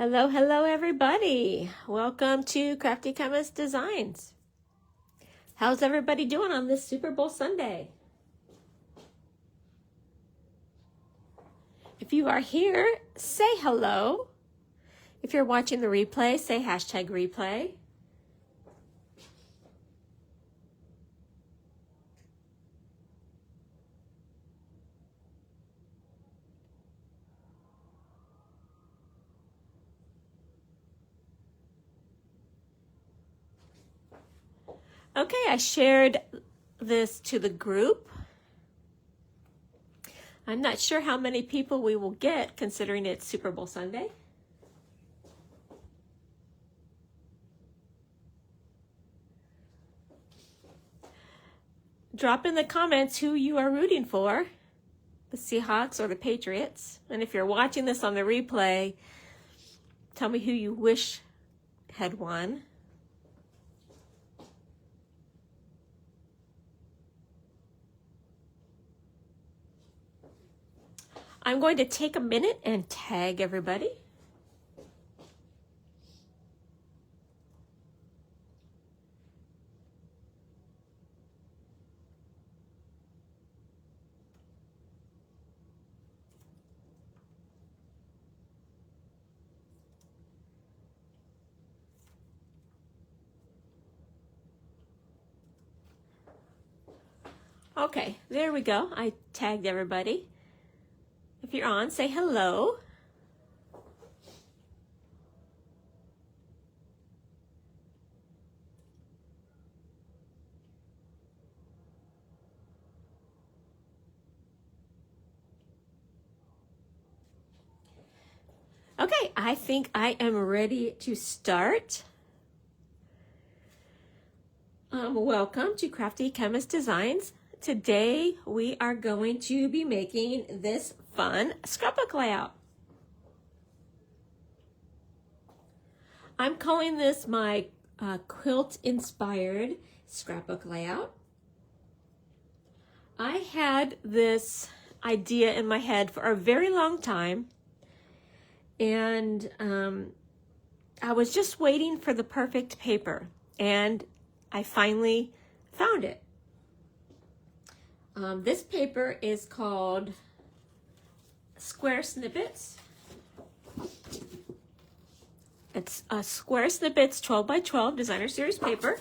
Hello, hello everybody. Welcome to Crafty Chemist Designs. How's everybody doing on this Super Bowl Sunday? If you are here, say hello. If you're watching the replay, say #replay. Okay, I shared this to the group. I'm not sure how many people we will get considering it's Super Bowl Sunday. Drop in the comments who you are rooting for, the Seahawks or the Patriots. And if you're watching this on the replay, tell me who you wish had won. I'm going to take a minute and tag everybody. Okay, there we go. I tagged everybody. If you're on, say hello. Okay, I think I am ready to start. Welcome to Crafty Chemist Designs. Today we are going to be making this fun scrapbook layout. I'm calling this my quilt-inspired scrapbook layout. I had this idea in my head for a very long time, and I was just waiting for the perfect paper, and I finally found it. This paper is called Square Snippets. It's a Square Snippets 12 by 12 designer series paper.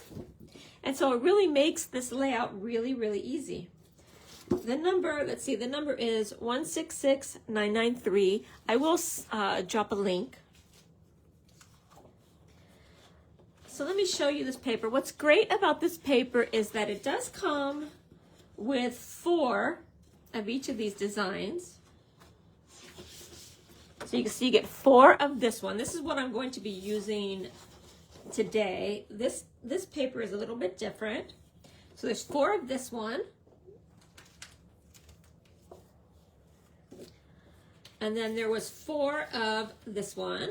And so it really makes this layout really, really easy. The number, let's see, the number is 166993. I will drop a link. So let me show you this paper. What's great about this paper is that it does come with 4 of each of these designs. So you can see you get 4 of this one. This is what I'm going to be using today. This paper is a little bit different. So there's 4 of this one. And then there was 4 of this one.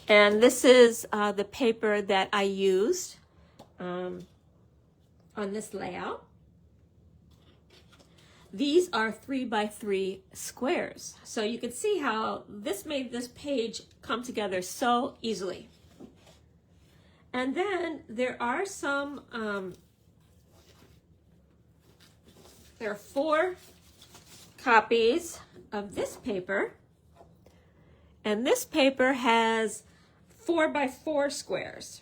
And this is the paper that I used on this layout. These are 3 by 3 squares. So you can see how this made this page come together so easily. And then there are some, there are 4 copies of this paper. And this paper has 4 by 4 squares.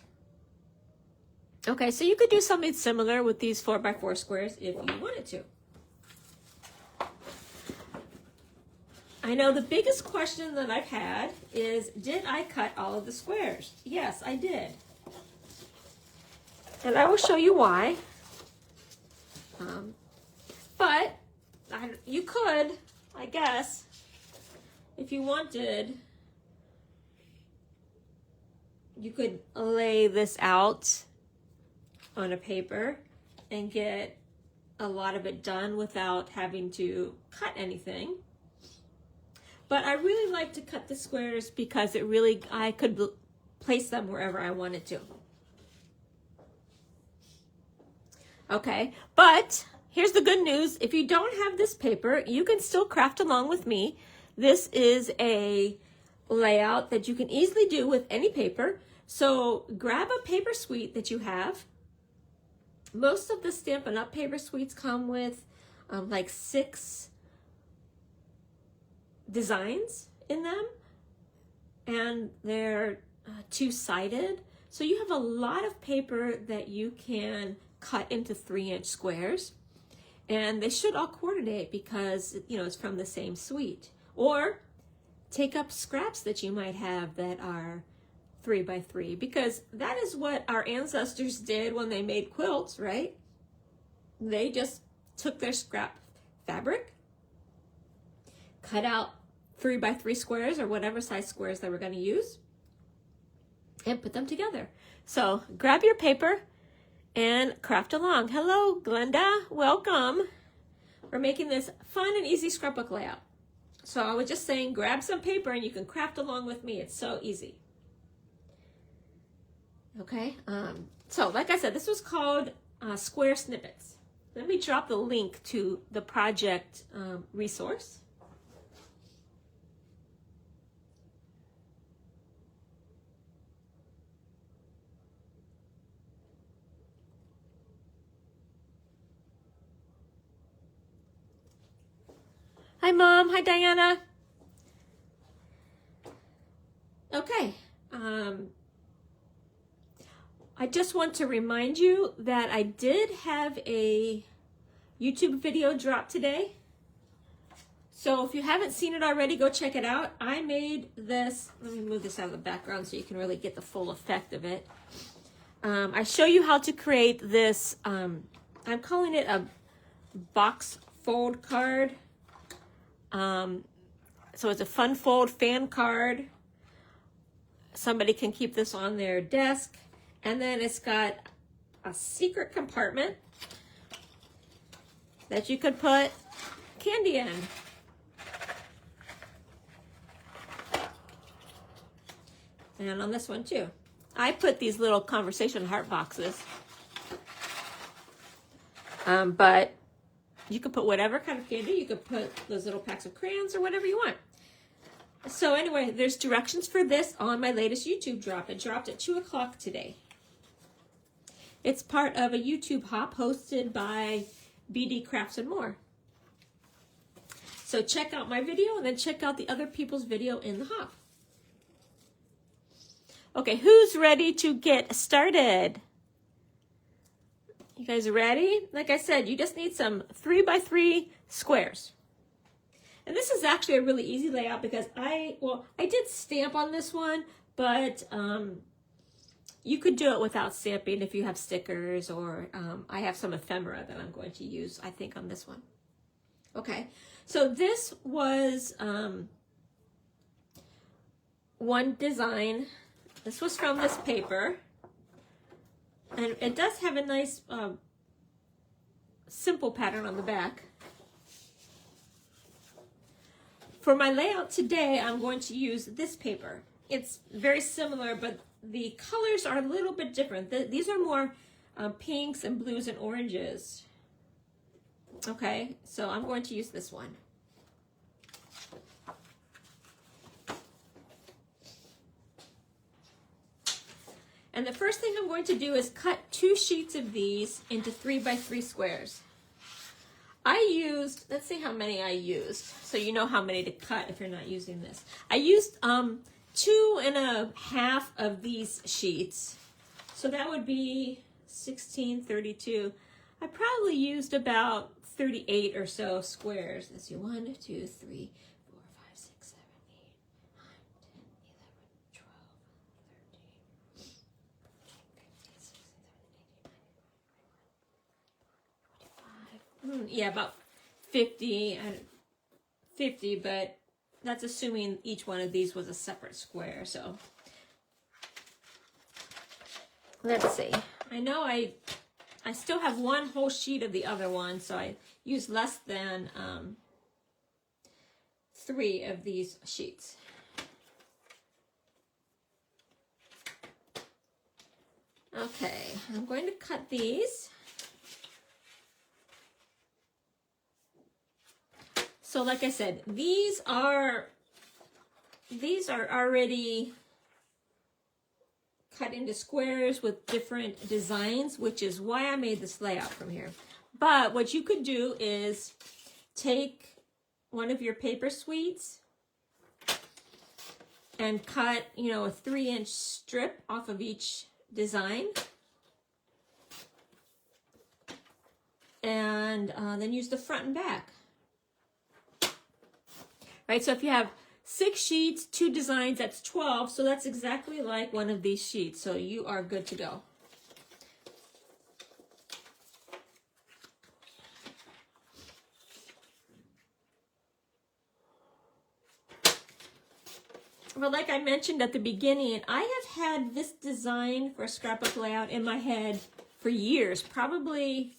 Okay, so you could do something similar with these 4 by 4 squares if you wanted to. I know the biggest question that I've had is, did I cut all of the squares? Yes, I did. And I will show you why. But you could, I guess, if you wanted, you could lay this out on a paper and get a lot of it done without having to cut anything. But I really like to cut the squares because I could place them wherever I wanted to. Okay, but here's the good news. If you don't have this paper, you can still craft along with me. This is a layout that you can easily do with any paper. So grab a paper suite that you have. Most of the Stampin' Up! Paper suites come with like 6 designs in them, and they're 2-sided. So you have a lot of paper that you can cut into 3-inch squares, and they should all coordinate because, you know, it's from the same suite. Or take up scraps that you might have that are 3 by 3, because that is what our ancestors did when they made quilts, right? They just took their scrap fabric, cut out 3 by 3 squares or whatever size squares they were going to use, and put them together. So grab your paper and craft along. Hello, Glenda, welcome. We're making this fun and easy scrapbook layout. So I was just saying, grab some paper and you can craft along with me. It's so easy. Okay, so like I said, this was called Square Snippets. Let me drop the link to the project resource. Hi, Mom. Hi, Diana. Okay. I just want to remind you that I did have a YouTube video drop today. So if you haven't seen it already, go check it out. I made this, let me move this out of the background so you can really get the full effect of it. I show you how to create this, I'm calling it a box fold card. So it's a fun fold fan card. Somebody can keep this on their desk. And then it's got a secret compartment that you could put candy in. And on this one too. I put these little conversation heart boxes. But you could put whatever kind of candy. You could put those little packs of crayons or whatever you want. So anyway, there's directions for this on my latest YouTube drop. It dropped at 2 o'clock today. It's part of a YouTube hop hosted by BD Crafts and More. So check out my video and then check out the other people's video in the hop. Okay, who's ready to get started? You guys ready? Like I said, you just need some 3 by 3 squares. And this is actually a really easy layout because I did stamp on this one, but you could do it without stamping if you have stickers, or I have some ephemera that I'm going to use, I think, on this one. Okay, so this was one design. This was from this paper. And it does have a nice simple pattern on the back. For my layout today, I'm going to use this paper. It's very similar, but the colors are a little bit different. These are more pinks and blues and oranges. Okay, so I'm going to use this one. And the first thing I'm going to do is cut 2 sheets of these into 3 by 3 squares. I used, let's see how many I used, so you know how many to cut if you're not using this. I used 2.5 of these sheets. So that would be 16, 32. I probably used about 38 or so squares. Let's see, 1, 2, 3, 4, 5, 6, 7, 8, 9, 10, 11, 12, 13, 25. Yeah, about 50, but that's assuming each one of these was a separate square. So let's see. I know I still have one whole sheet of the other one, so I used less than 3 of these sheets. Okay, I'm going to cut these. So like I said, these are already cut into squares with different designs, which is why I made this layout from here. But what you could do is take one of your paper suites and cut, you know, a 3-inch strip off of each design. And then use the front and back. Right, so if you have 6 sheets, 2 designs, that's 12. So that's exactly like one of these sheets. So you are good to go. Well, like I mentioned at the beginning, I have had this design for a scrapbook layout in my head for years, probably,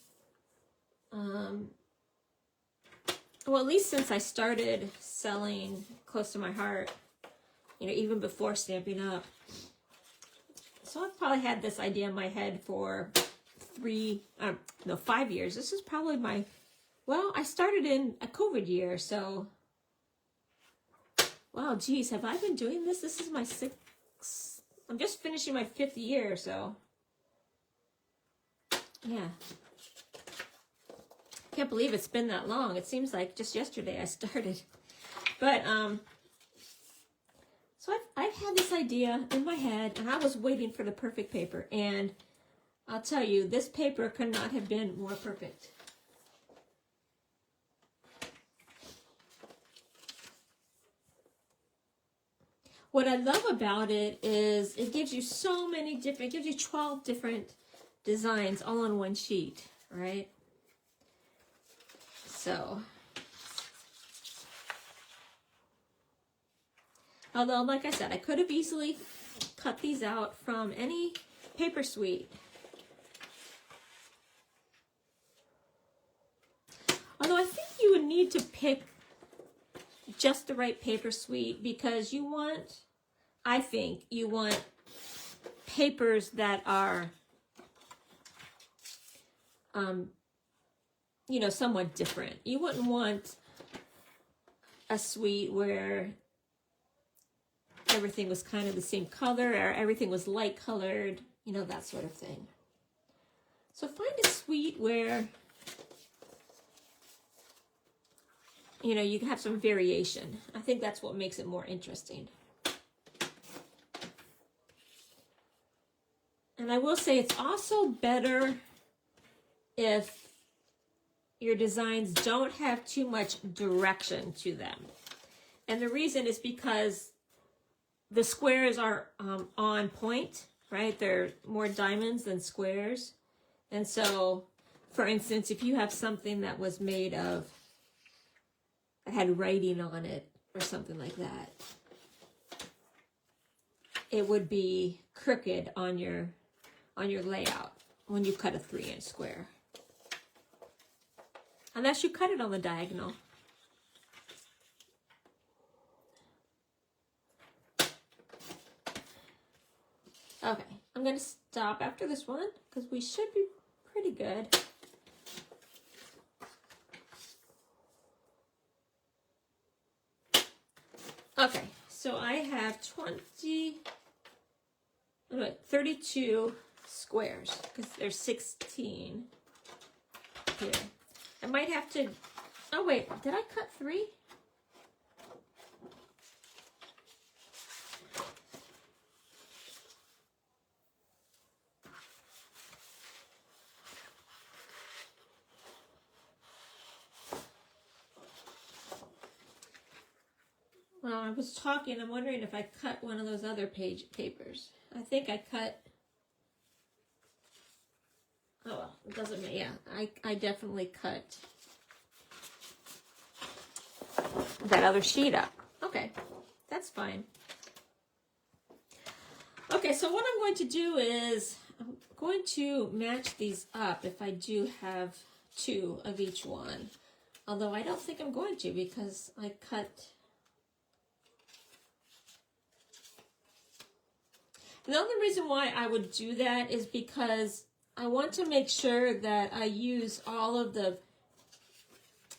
well, at least since I started selling close to my heart, you know, even before Stampin' Up. So I've probably had this idea in my head for 5 years. This is probably my, well, I started in a COVID year, so... Wow, geez, have I been doing this? This is my 6th, I'm just finishing my 5th year, so. Yeah. Can't believe it's been that long. It seems like just yesterday I started. But, so I've had this idea in my head, and I was waiting for the perfect paper. And I'll tell you, this paper could not have been more perfect. What I love about it is it gives you so many different, it gives you 12 different designs all on one sheet, right? So, although, like I said, I could have easily cut these out from any paper suite. Although I think you would need to pick just the right paper suite, because you want, I think you want papers that are, you know, somewhat different. You wouldn't want a suite where everything was kind of the same color or everything was light colored, you know, that sort of thing. So find a suite where, you know, you can have some variation. I think that's what makes it more interesting. And I will say it's also better if your designs don't have too much direction to them. And the reason is because the squares are on point, right? They're more diamonds than squares. And so, for instance, if you have something that was made of, that had writing on it or something like that, it would be crooked on your layout when you cut a 3-inch square. Unless you cut it on the diagonal. Okay, I'm going to stop after this one because we should be pretty good. Okay, so I have 32 squares because there's 16 here. I might have to, oh wait, did I cut 3? Well, I was talking, I'm wondering if I cut one of those other papers. I think I cut, oh well, it doesn't matter, yeah, I definitely cut that other sheet up. Okay, that's fine. Okay, so what I'm going to do is, I'm going to match these up if I do have 2 of each one. Although I don't think I'm going to because I cut. The only reason why I would do that is because I want to make sure that I use all of the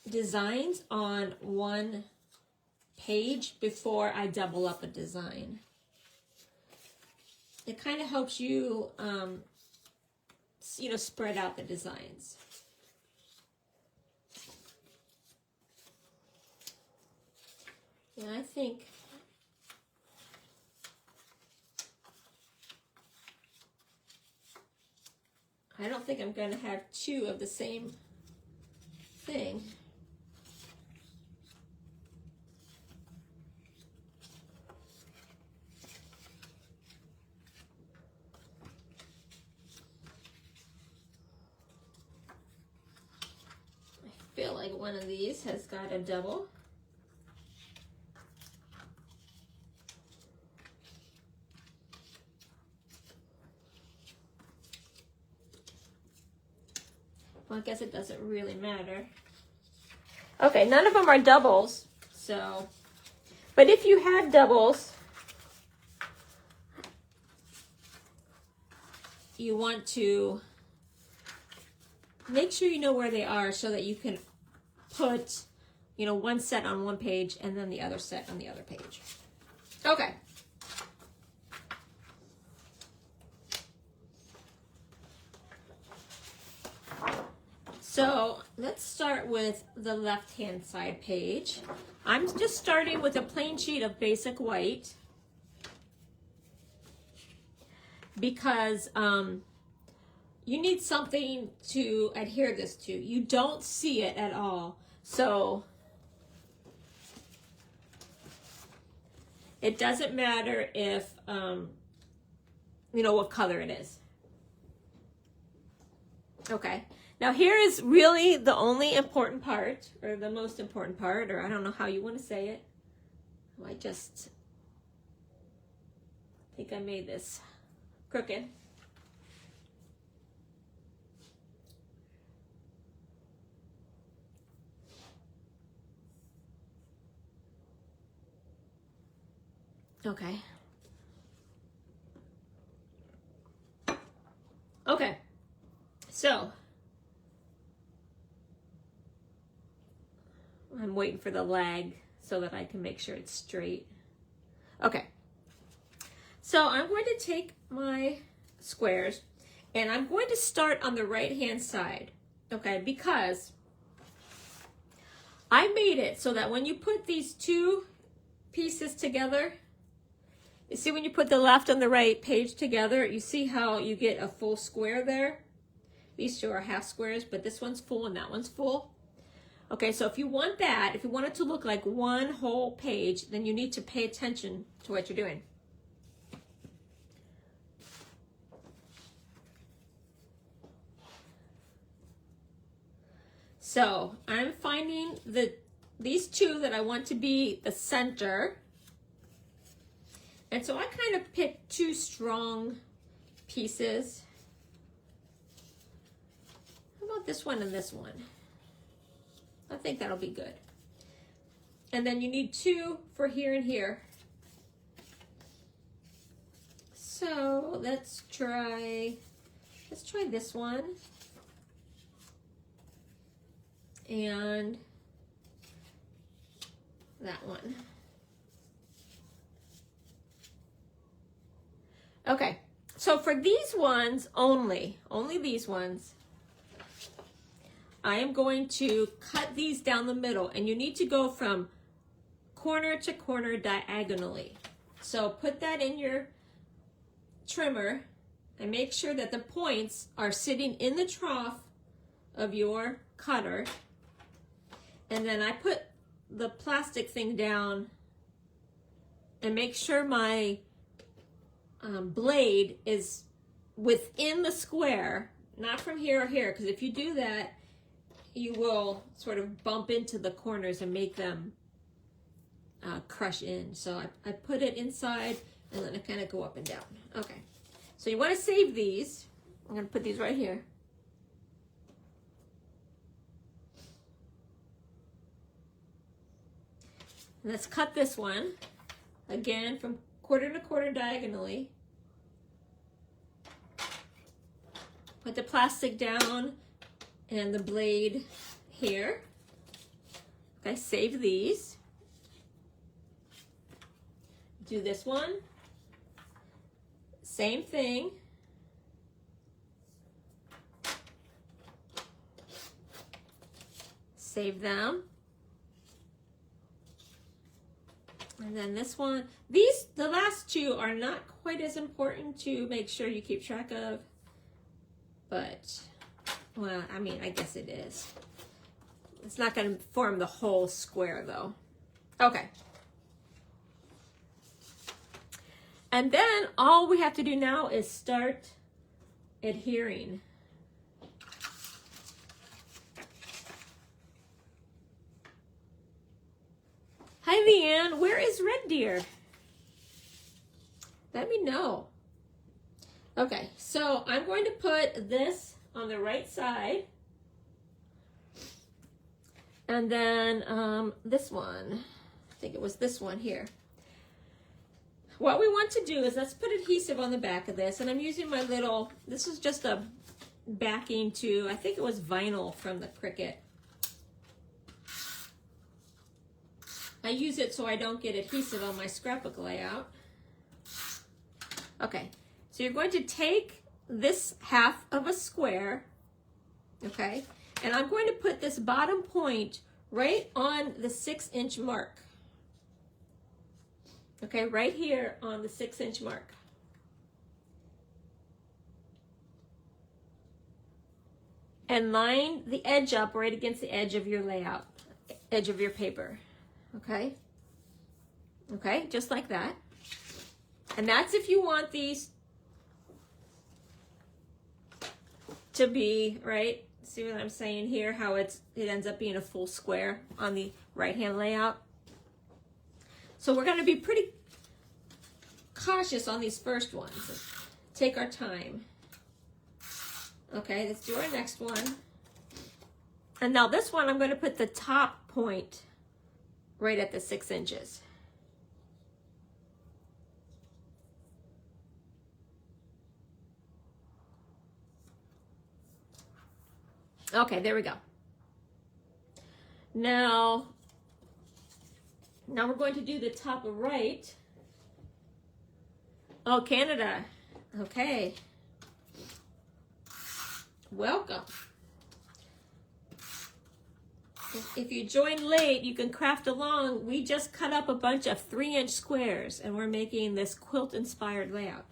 designs on one page before I double up a design. It kind of helps you, spread out the designs. And I think I don't think I'm going to have two of the same thing. I feel like one of these has got a double. Well, I guess it doesn't really matter. Okay, none of them are doubles, so, but if you had doubles, you want to make sure you know where they are so that you can put, one set on one page and then the other set on the other page. Okay. So let's start with the left-hand side page. I'm just starting with a plain sheet of basic white because you need something to adhere this to. You don't see it at all. So it doesn't matter if, what color it is. Okay. Now here is really the only important part, or the most important part, or I don't know how you want to say it. I think I made this crooked. Okay. Okay. So I'm waiting for the lag so that I can make sure it's straight. Okay. So I'm going to take my squares and I'm going to start on the right hand side. Okay, because I made it so that when you put these two pieces together, you see when you put the left and the right page together, you see how you get a full square there? These two are half squares, but this one's full and that one's full. Okay, so if you want that, if you want it to look like one whole page, then you need to pay attention to what you're doing. So I'm finding these two that I want to be the center. And so I kind of picked two strong pieces. How about this one and this one? I think that'll be good. And then you need two for here and here. So let's try this one. And that one. Okay, so for these ones only these ones, I am going to cut these down the middle, and you need to go from corner to corner diagonally. So put that in your trimmer and make sure that the points are sitting in the trough of your cutter. And then I put the plastic thing down and make sure my blade is within the square, not from here or here, because if you do that, you will sort of bump into the corners and make them crush in. So I put it inside and then I kind of go up and down. Okay, so you want to save these. I'm going to put these right here. And let's cut this one again from quarter to quarter diagonally. Put the plastic down and the blade here. Okay, save these. Do this one. Same thing. Save them. And then this one. The last two are not quite as important to make sure you keep track of. But, well, I mean, I guess it is. It's not going to form the whole square though. Okay. And then all we have to do now is start adhering. Hi, Leanne. Where is Red Deer? Let me know. Okay, so I'm going to put this on the right side. And then this one, I think it was this one here. What we want to do is let's put adhesive on the back of this. And I'm using my little, this is just a backing to, I think it was vinyl from the Cricut. I use it so I don't get adhesive on my scrapbook layout. Okay, so you're going to take this half of a square, okay, and I'm going to put this bottom point right on the 6-inch mark. Okay, right here on the 6-inch mark. And line the edge up right against the edge of your layout, edge of your paper. Okay? Okay, just like that. And that's if you want these to be, right? See what I'm saying here? How it ends up being a full square on the right-hand layout. So we're going to be pretty cautious on these first ones. Take our time. Okay, let's do our next one. And now this one, I'm going to put the top point right at the 6 inches. Okay, there we go. Now we're going to do the top right. Oh, Canada. Okay. Welcome. If you joined late, you can craft along. We just cut up a bunch of 3-inch squares and we're making this quilt-inspired layout.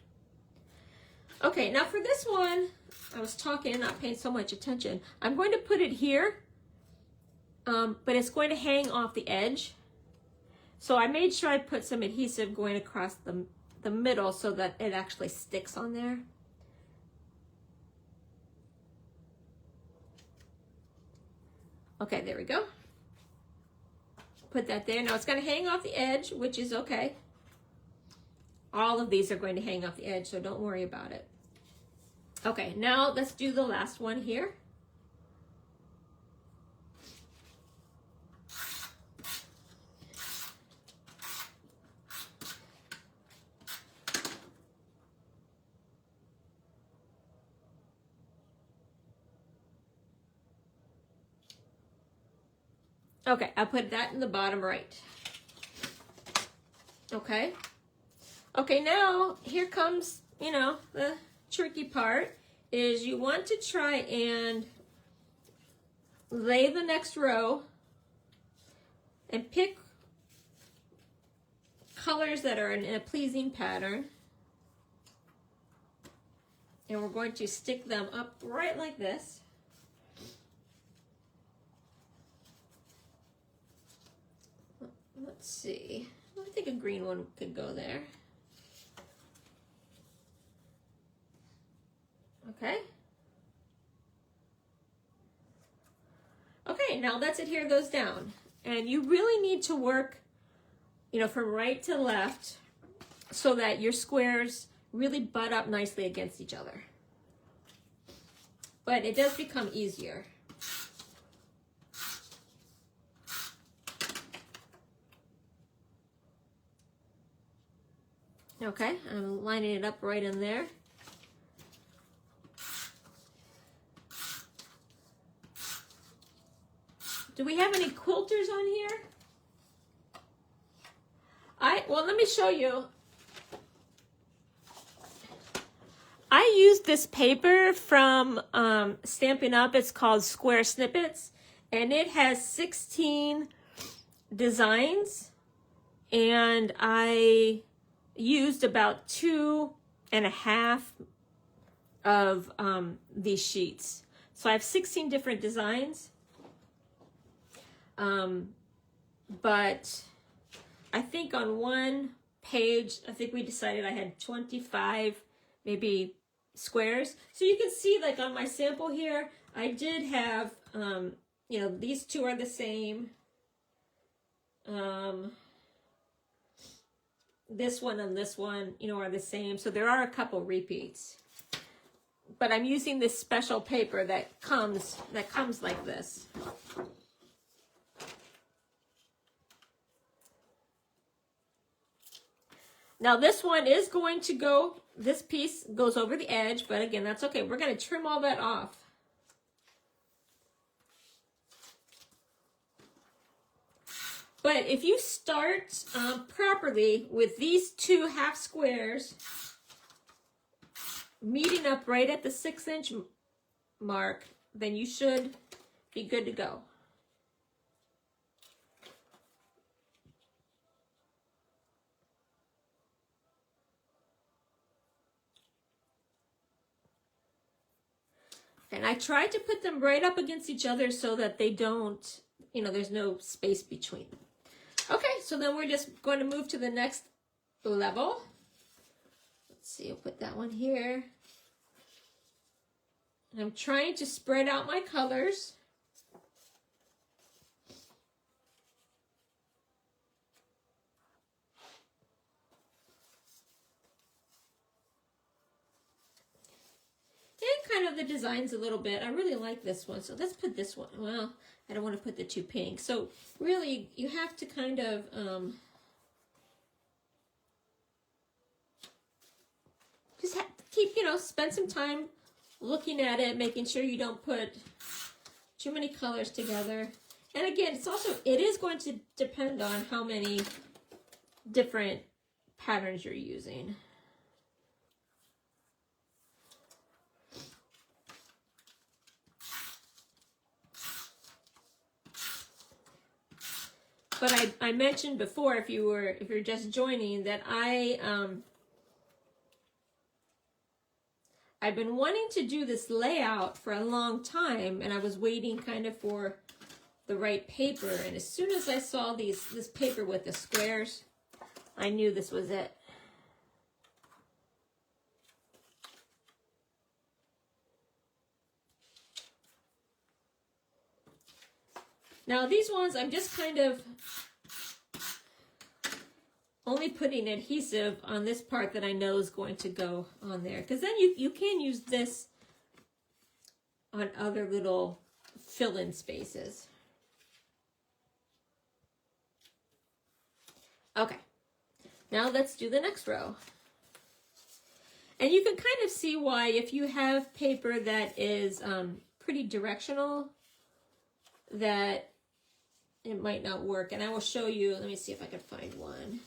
Okay, now for this one, I was talking, not paying so much attention. I'm going to put it here, but it's going to hang off the edge. So I made sure I put some adhesive going across the middle so that it actually sticks on there. Okay, there we go. Put that there. Now it's going to hang off the edge, which is okay. All of these are going to hang off the edge, so don't worry about it. Okay, now let's do the last one here. Okay, I put that in the bottom right. Okay. Okay, now here comes, you know, the tricky part is you want to try and lay the next row and pick colors that are in a pleasing pattern. And we're going to stick them up right like this. Let's see. I think a green one could go there. Okay. Okay, now let's adhere those down. And you really need to work, you know, from right to left so that your squares really butt up nicely against each other. But it does become easier. Okay, I'm lining it up right in there. Do we we have any quilters on here? Well, let me show you. I used this paper from Stampin' Up. It's called Square Snippets, and it has 16 designs, and I used about 2.5 of these sheets. So I have 16 different designs, but I think on one page, I think we decided I had 25 maybe squares. So you can see, like on my sample here, I did have, you know, these two are the same. This one and this one, you know, are the same. So there are a couple repeats. But I'm using this special paper that comes like this. Now this one is going to go, this piece goes over the edge, but again, that's okay. We're going to trim all that off. But if you start properly with these 2 half squares, meeting up right at the 6-inch mark, then you should be good to go. And I tried to put them right up against each other so that they don't, you know, there's no space between them. Okay, so then we're just going to move to the next level. Let's see, I'll put that one here. And I'm trying to spread out my colors. And kind of the designs a little bit. I really like this one, so let's put this one. Well, I don't want to put the 2 pink. So really, you have to kind of just keep, you know, spend some time looking at it, making sure you don't put too many colors together. And again, it is going to depend on how many different patterns you're using. But I mentioned before, if you're just joining, that I've been wanting to do this layout for a long time, and I was waiting kind of for the right paper. And as soon as I saw this paper with the squares, I knew this was it. Now these ones, I'm just kind of only putting adhesive on this part that I know is going to go on there. Because then you can use this on other little fill-in spaces. Okay, now let's do the next row. And you can kind of see why, if you have paper that is pretty directional, that it might not work. And I will show you, let me see if I can find one.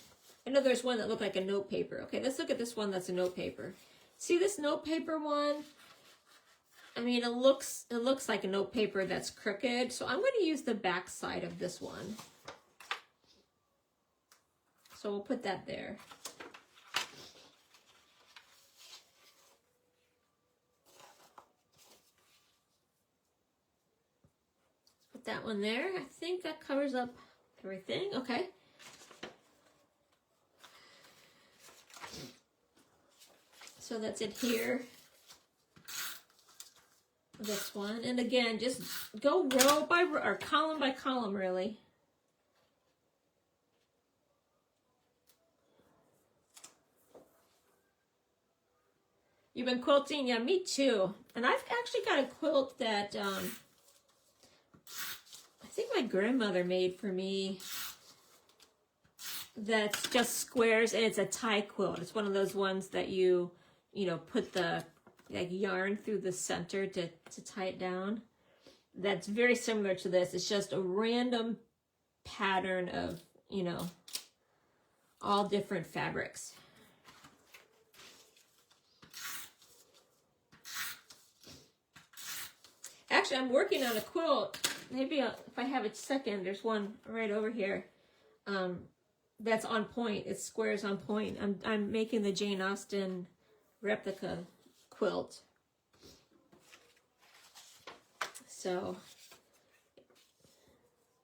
I know there's one that looked like a note paper. Okay, let's look at this one that's a note paper. See this note paper one? I mean, it looks like a note paper that's crooked. So I'm going to use the back side of this one. So we'll put that there. Put that one there. I think that covers up everything. Okay. So that's it here. This one. And again, just go row by row, or column by column, really. You've been quilting? Yeah, me too. And I've actually got a quilt that I think my grandmother made for me. That's just squares, and it's a tie quilt. It's one of those ones that you know, put the like yarn through the center to tie it down. that's very similar to this. It's just a random pattern of, you know, all different fabrics. Actually, I'm working on a quilt. Maybe if I have a second, there's one right over here. That's on point. It's squares on point. I'm making the Jane Austen replica quilt. So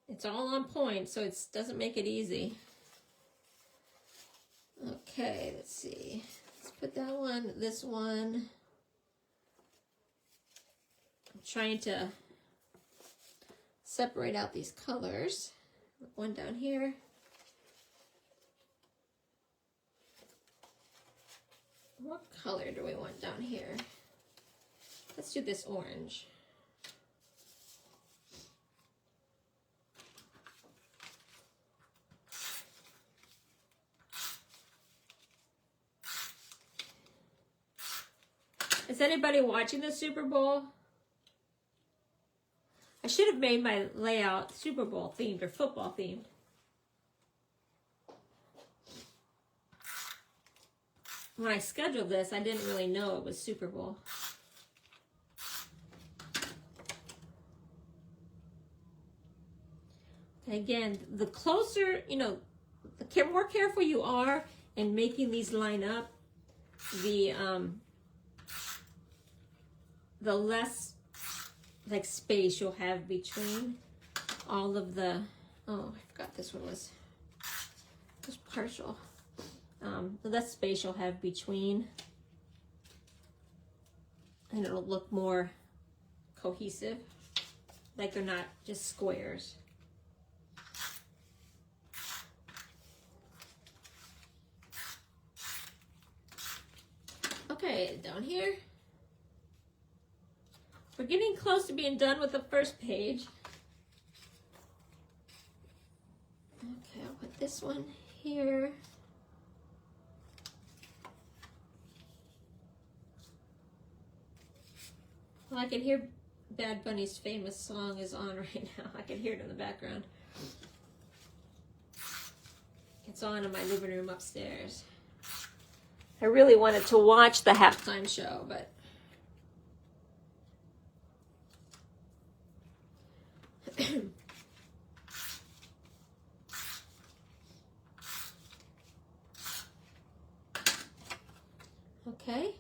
it's all on point, so it doesn't make it easy. Okay, let's see. Let's put that one, this one. I'm trying to separate out these colors. One down here. What color do we want down here? Let's do this orange. Is anybody watching the Super Bowl? I should have made my layout Super Bowl themed or football themed. When I scheduled this, I didn't really know it was Super Bowl. Again, the closer, you know, the more careful you are in making these line up, the less like space you'll have between all of the, oh, I forgot this one was partial. The less space you'll have between, and it'll look more cohesive, like they're not just squares. Okay, down here. We're getting close to being done with the first page. Okay, I'll put this one here. Well, I can hear Bad Bunny's famous song is on right now. I can hear it in the background. It's on in my living room upstairs. I really wanted to watch the halftime show, but okay.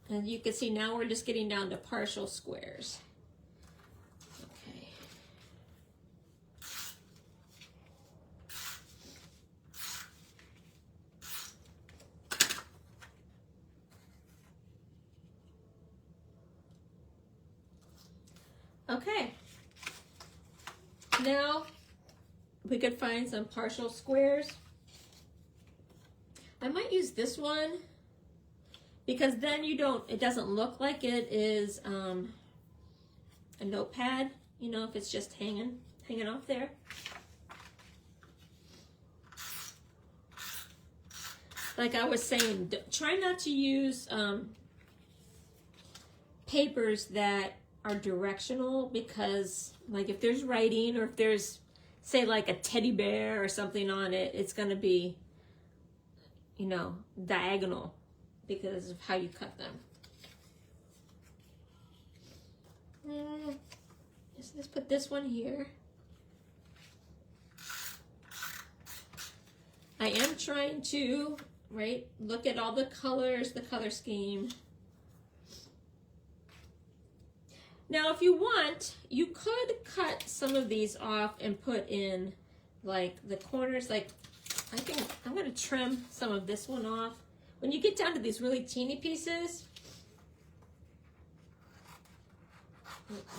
And you can see now we're just getting down to partial squares. Okay. Okay. Now we could find some partial squares. I might use this one, because then it doesn't look like it is a notepad, you know, if it's just hanging off there. Like I was saying, try not to use papers that are directional, because like if there's writing, or if there's, say, like a teddy bear or something on it, it's going to be, you know, diagonal, because of how you cut them. Let's put this one here. I am trying to, right, look at all the colors, the color scheme. Now, if you want, you could cut some of these off and put in like the corners. Like I'm going to trim some of this one off. When you get down to these really teeny pieces,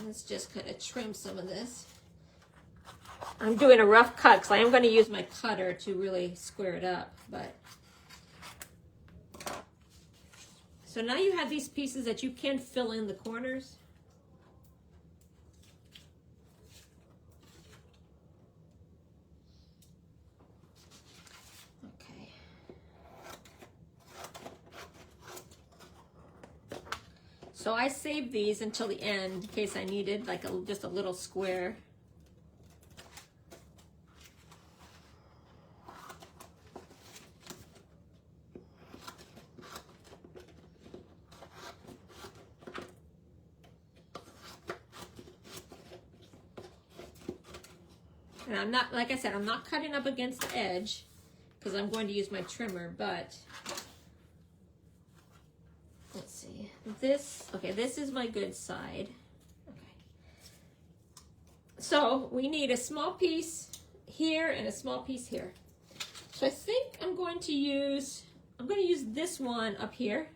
let's just kind of trim some of this. I'm doing a rough cut because I am going to use my cutter to really square it up. But so now you have these pieces that you can fill in the corners. So I saved these until the end in case I needed like just a little square. And I'm not, like I said, I'm not cutting up against the edge because I'm going to use my trimmer, but let's see. This, okay, this is my good side. Okay. So we need a small piece here and a small piece here. So I think I'm going to use this one up here.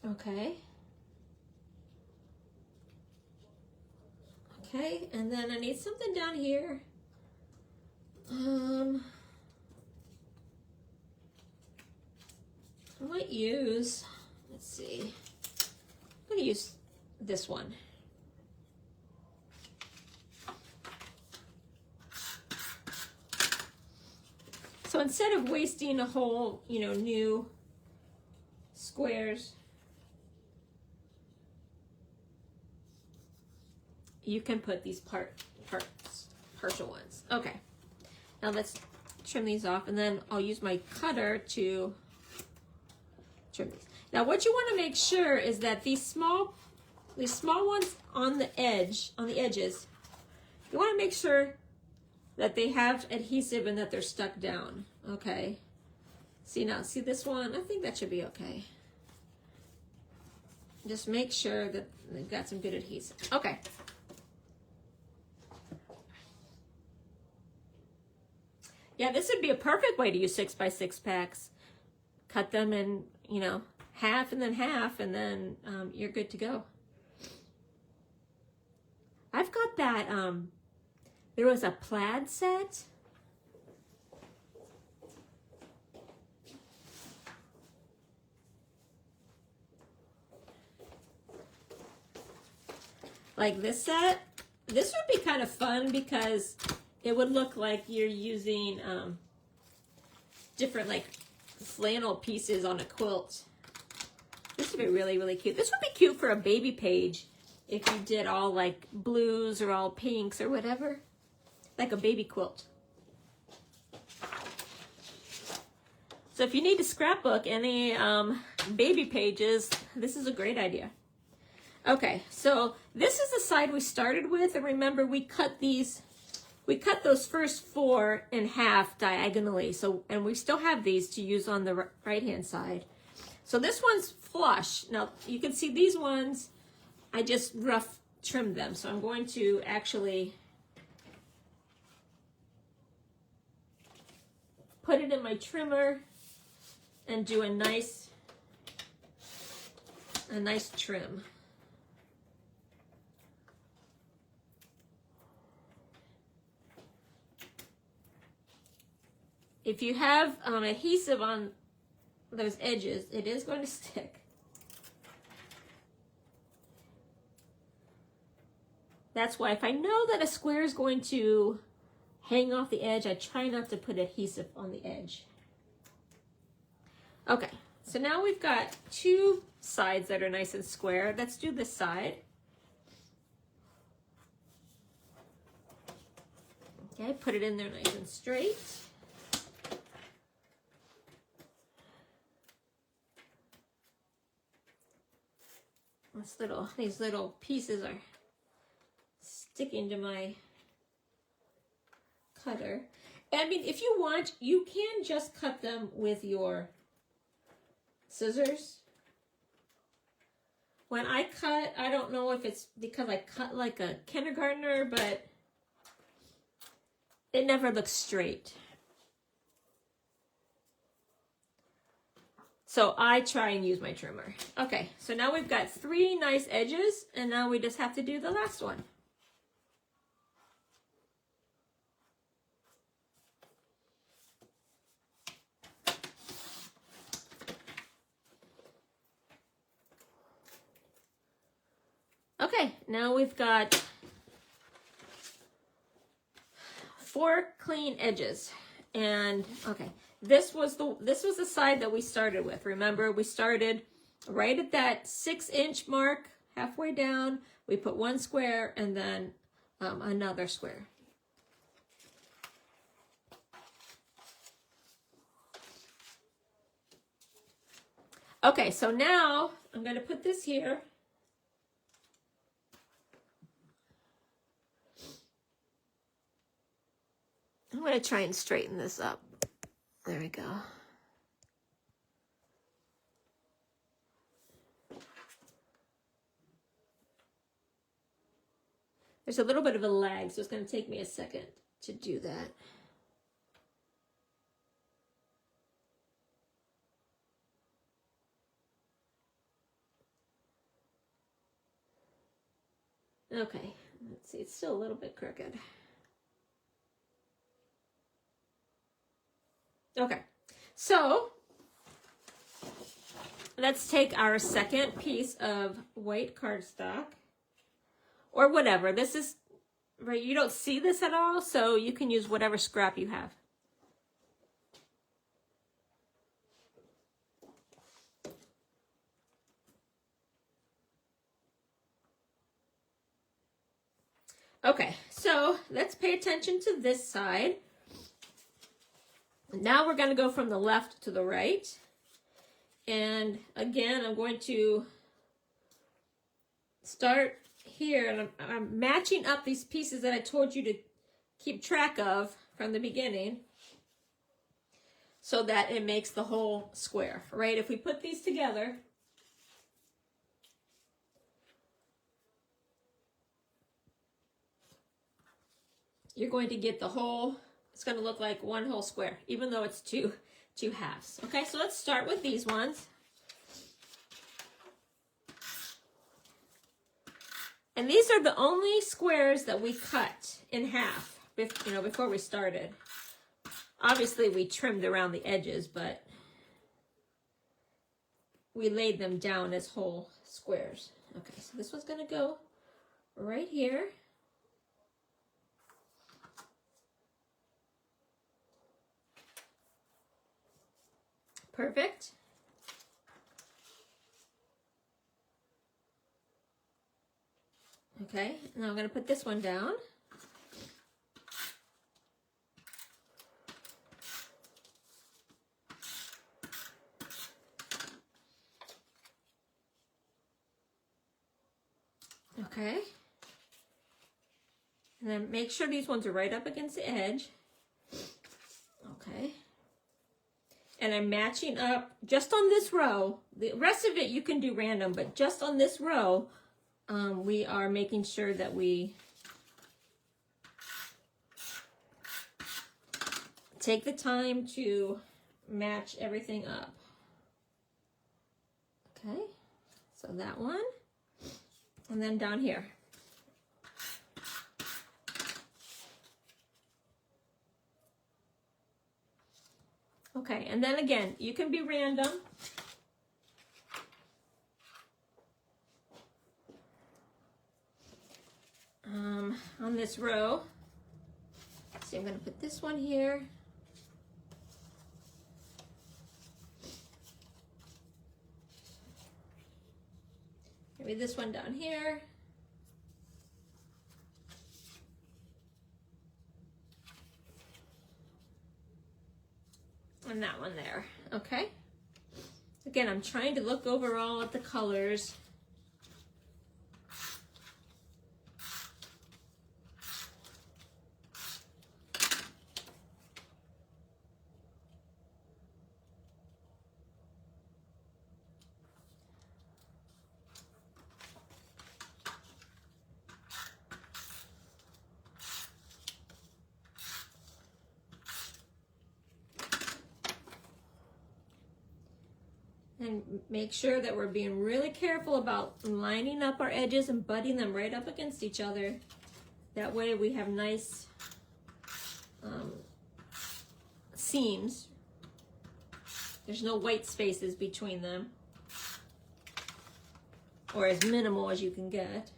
Okay. Okay, and then I need something down here. I might use, let's see. I'm going to use this one. So instead of wasting a whole, new squares, you can put these partial ones. Okay, now let's trim these off, and then I'll use my cutter to trim these. Now what you want to make sure is that these small ones on the edges, you want to make sure that they have adhesive and that they're stuck down. Okay, see this one? I think that should be okay. Just make sure that they've got some good adhesive. Okay. Yeah, this would be a perfect way to use 6x6 packs. Cut them in, half and then half, and then you're good to go. I've got that, there was a plaid set. Like this set. This would be kind of fun because it would look like you're using different like flannel pieces on a quilt. This would be really, really cute. This would be cute for a baby page if you did all like blues or all pinks or whatever. Like a baby quilt. So if you need to scrapbook any baby pages, this is a great idea. Okay, so this is the side we started with, and remember we cut those first 4 in half diagonally, and we still have these to use on the right hand side. So this one's flush. Now you can see these ones, I just rough trimmed them, so I'm going to actually put it in my trimmer and do a nice trim. If you have adhesive on those edges, it is going to stick. That's why if I know that a square is going to hang off the edge, I try not to put adhesive on the edge. Okay, so now we've got 2 sides that are nice and square. Let's do this side. Okay, put it in there nice and straight. These little pieces are sticking to my cutter. I mean, if you want, you can just cut them with your scissors. When I cut, I don't know if it's because I cut like a kindergartner, but it never looks straight. So I try and use my trimmer. Okay, so now we've got 3 nice edges, and now we just have to do the last one. Okay, now we've got 4 clean edges. And okay, this was the side that we started with. Remember, we started right at that 6-inch mark, halfway down. We put 1 square and then another square. Okay, so now I'm going to put this here. I'm going to try and straighten this up. There we go. There's a little bit of a lag, so it's going to take me a second to do that. Okay, let's see, it's still a little bit crooked. Okay, so let's take our second piece of white cardstock, or whatever. This is, right, you don't see this at all, so you can use whatever scrap you have. Okay, so let's pay attention to this side. Now we're going to go from the left to the right. And again, I'm going to start here, and I'm matching up these pieces that I told you to keep track of from the beginning so that it makes the whole square, right? If we put these together, you're going to get the whole, it's going to look like one whole square, even though it's two halves. Okay, so let's start with these ones. And these are the only squares that we cut in half, before we started. Obviously, we trimmed around the edges, but we laid them down as whole squares. Okay, so this one's going to go right here. Perfect. Okay, now I'm going to put this one down. Okay. And then make sure these ones are right up against the edge. Okay. And I'm matching up just on this row. The rest of it you can do random, but just on this row, we are making sure that we take the time to match everything up. Okay, so that one, and then down here. Okay, and then again, you can be random. On this row. See, I'm going to put this one here. Maybe this one down here. And that one there, okay? Again, I'm trying to look overall at the colors. And make sure that we're being really careful about lining up our edges and butting them right up against each other. That way we have nice seams. There's no white spaces between them, or as minimal as you can get.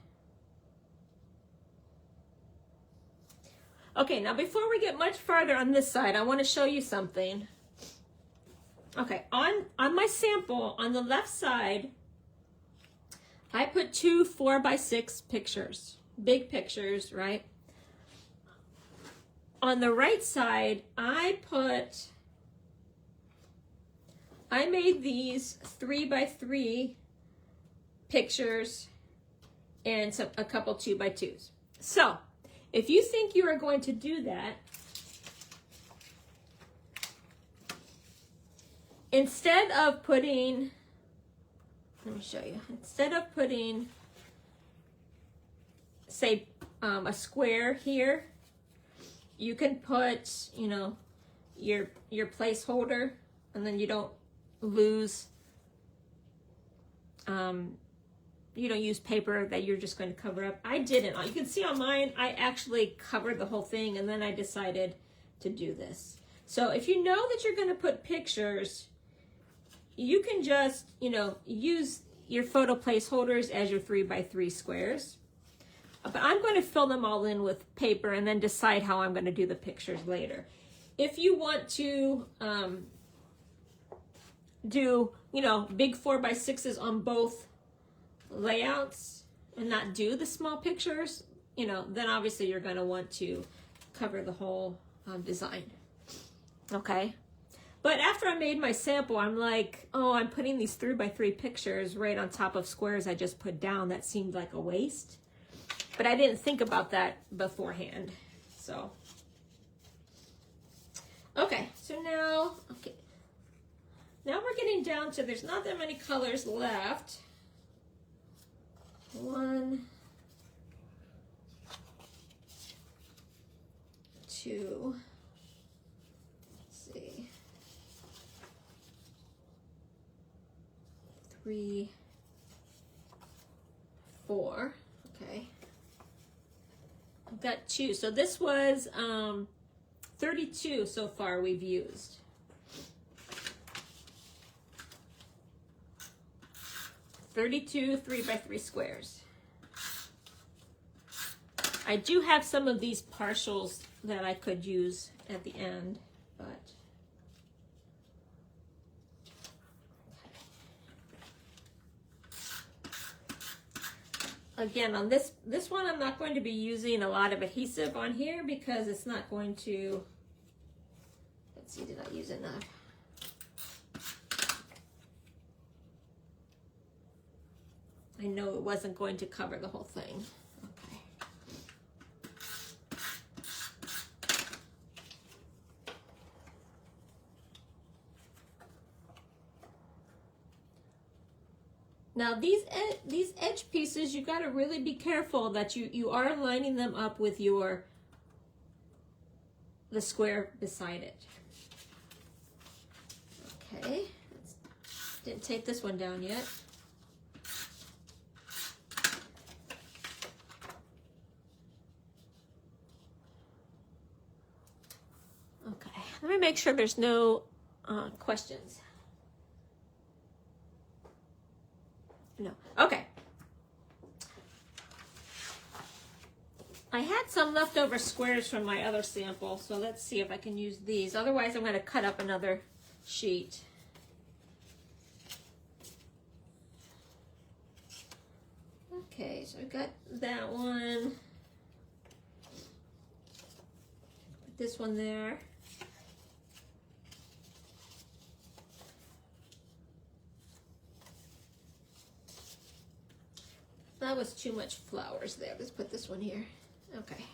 Okay, now before we get much farther on this side, I want to show you something. Okay, on my sample, on the left side, I put 2 4x6 pictures, big pictures, right? On the right side, I made these 3x3 pictures and a couple 2x2s. So, if you think you are going to do that, instead of putting, let me show you, instead of putting, say, a square here, you can put, you know, your placeholder, and then you don't lose, you don't use paper that you're just going to cover up. I didn't. You can see on mine, I actually covered the whole thing, and then I decided to do this. So if you know that you're going to put pictures, you can just, you know, use your photo placeholders as your 3x3 squares. But I'm going to fill them all in with paper and then decide how I'm going to do the pictures later. If you want to do, you know, big 4x6s on both layouts and not do the small pictures, you know, then obviously you're going to want to cover the whole design. Okay. But after I made my sample, I'm like, oh, I'm putting these 3x3 pictures right on top of squares I just put down. That seemed like a waste. But I didn't think about that beforehand. So, okay, so now, now we're getting down to, there's not that many colors left. 1, 2, let's see, 3, 4, okay. I've got 2, so this was 32 so far we've used. (32) 3x3 squares. I do have some of these partials that I could use at the end, but again, on this one, I'm not going to be using a lot of adhesive on here because it's not going to, let's see, did I use enough? I know it wasn't going to cover the whole thing. Okay. Now these edge pieces, you got to really be careful that you are lining them up with the square beside it. Okay, didn't take this one down yet. Okay, let me make sure there's no questions. No. Okay. I had some leftover squares from my other sample, so let's see if I can use these. Otherwise, I'm going to cut up another sheet. Okay, so I've got that one. Put this one there. That was too much flowers there. Let's put this one here. Okay.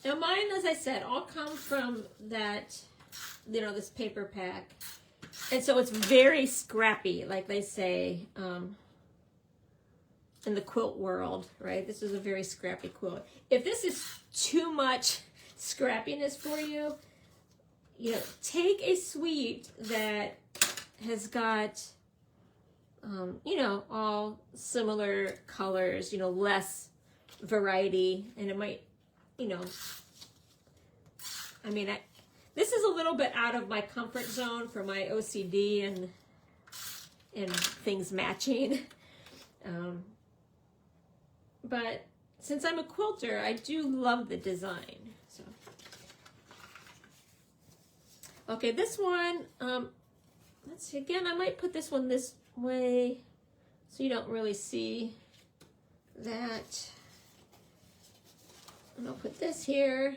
Now mine, as I said, all come from that, you know, this paper pack. And so it's very scrappy, like they say in the quilt world, right? This is a very scrappy quilt. If this is too much scrappiness for you, you know, take a suite that has got, you know, all similar colors, you know, less variety, and it might, you know, I mean, this is a little bit out of my comfort zone for my OCD and things matching. But since I'm a quilter, I do love the design. So, okay, this one, let's see, again, I might put this one this way so you don't really see that. And I'll put this here.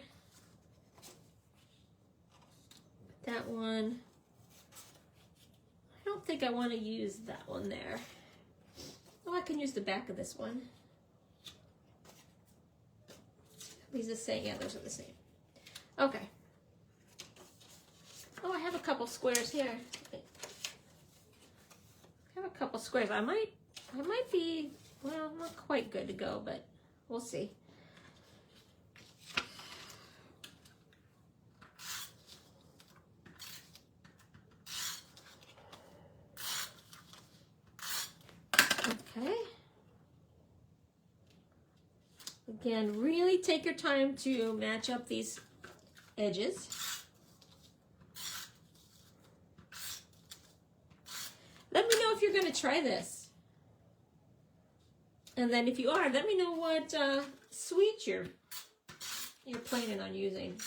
Put that one. I don't think I want to use that one there. Oh, I can use the back of this one. These are the same. Yeah, those are the same. Okay. Oh, I have a couple squares here. I have a couple squares. I might be, well, not quite good to go, but we'll see. Okay. Again, really take your time to match up these edges. Let me know if you're going to try this. And then if you are, let me know what sweet you're planning on using.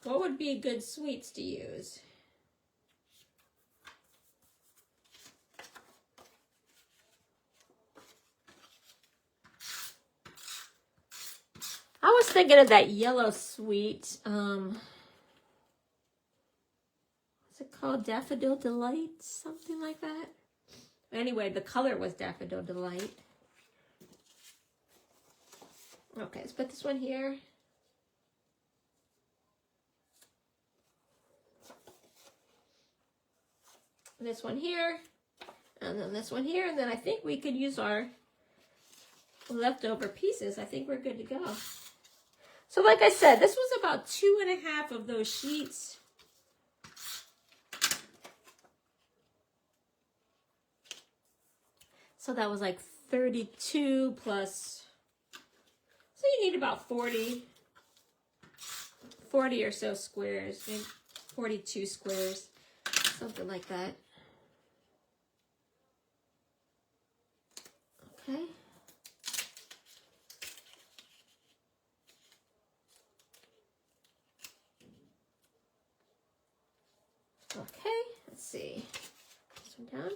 What would be good sweets to use? I was thinking of that yellow sweet. What's it called? Daffodil Delight? Something like that. Anyway, the color was Daffodil Delight. Okay, let's put this one here. This one here. And then this one here. And then I think we could use our leftover pieces. I think we're good to go. So like I said, this was about 2.5 of those sheets. So that was like 32 plus, so you need about 40 or so squares, maybe 42 squares, something like that. Okay. Okay, let's see. This one down.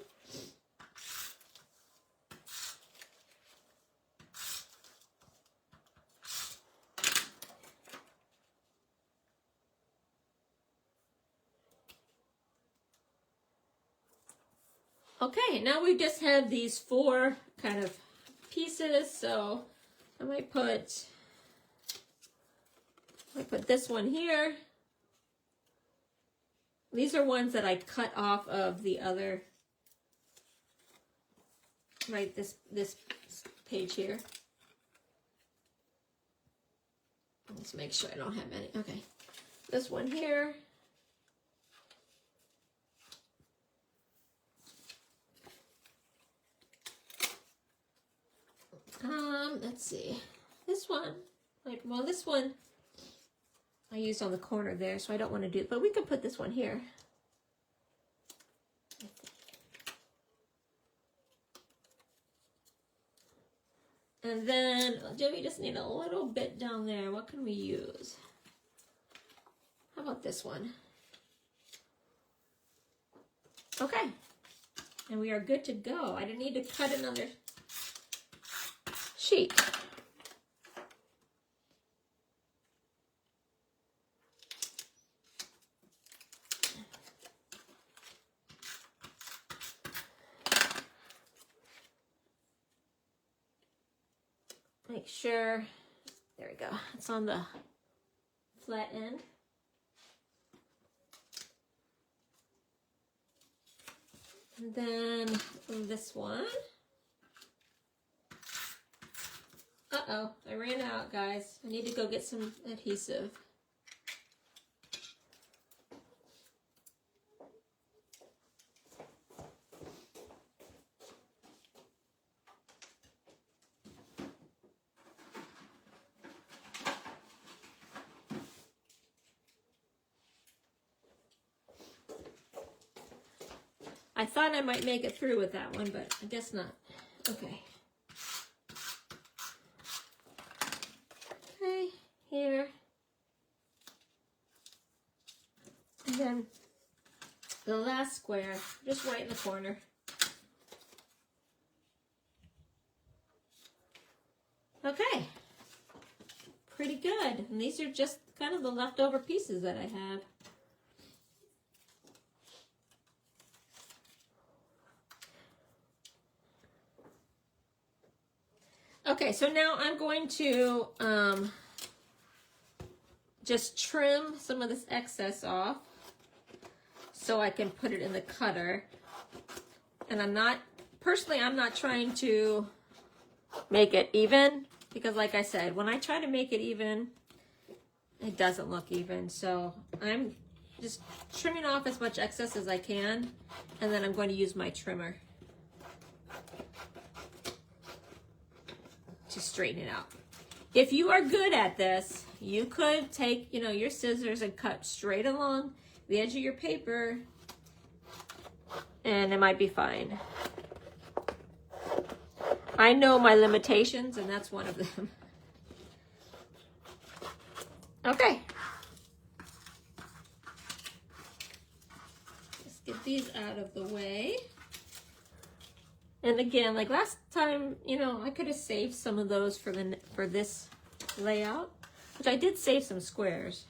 Okay, now we just have these 4 kind of pieces, so I might put this one here. These are ones that I cut off of the other, right, this page here. Let's make sure I don't have any. Okay, this one here. Let's see. This one, like, well, this one I used on the corner there, so I don't want to do it, but we could put this one here. And then, we just need a little bit down there. What can we use? How about this one? Okay. And we are good to go. I didn't need to cut another sheet. Make sure, there we go, it's on the flat end. And then this one. Uh-oh, I ran out, guys. I need to go get some adhesive. I thought I might make it through with that one, but I guess not. Okay. Okay, here. And then the last square, just right in the corner. Okay. Pretty good. And these are just kind of the leftover pieces that I have. Okay, so now I'm going to just trim some of this excess off so I can put it in the cutter. And I'm not trying to make it even, because like I said, when I try to make it even, it doesn't look even. So I'm just trimming off as much excess as I can, and then I'm going to use my trimmer to straighten it out. If you are good at this, you could take, you know, your scissors and cut straight along the edge of your paper, and it might be fine. I know my limitations, and that's one of them. Okay. Let's get these out of the way. And again, like last time, you know, I could have saved some of those for this layout, which I did save some squares.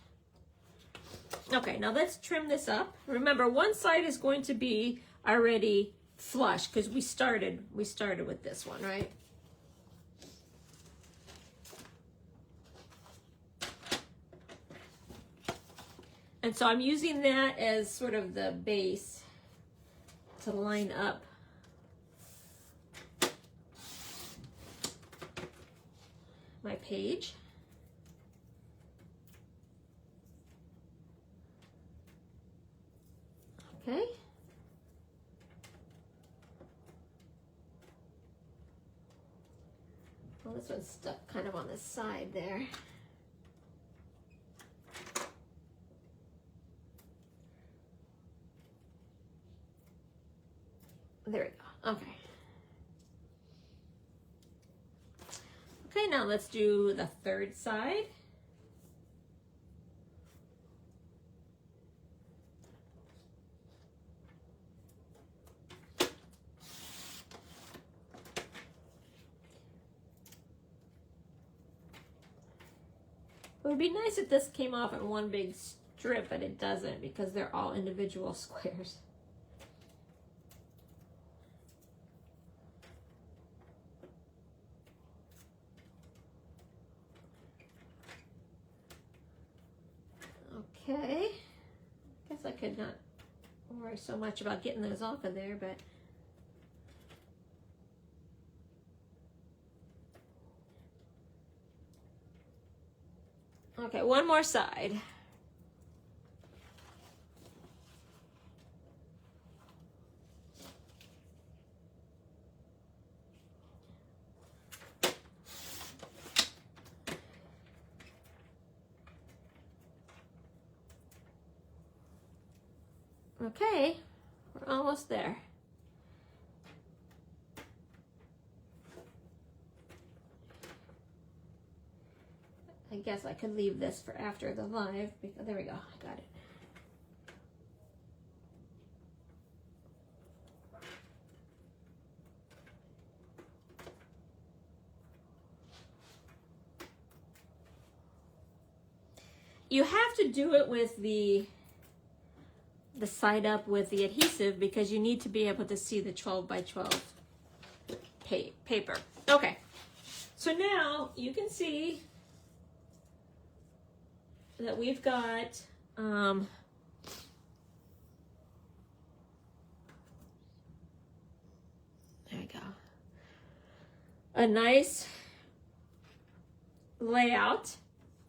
Okay, now let's trim this up. Remember, one side is going to be already flush because we started with this one, right? And so I'm using that as sort of the base to line up my page. Okay. Well, this one's stuck kind of on the side there. There we go. Okay. Okay, now let's do the third side. It would be nice if this came off in one big strip, but it doesn't because they're all individual squares. Okay, I guess I could not worry so much about getting those off of there, but okay, one more side. Okay, we're almost there. I guess I could leave this for after the live because there we go, I got it. You have to do it with the side up with the adhesive because you need to be able to see the 12 by 12 paper. Okay, so now you can see that we've got there we go, a nice layout.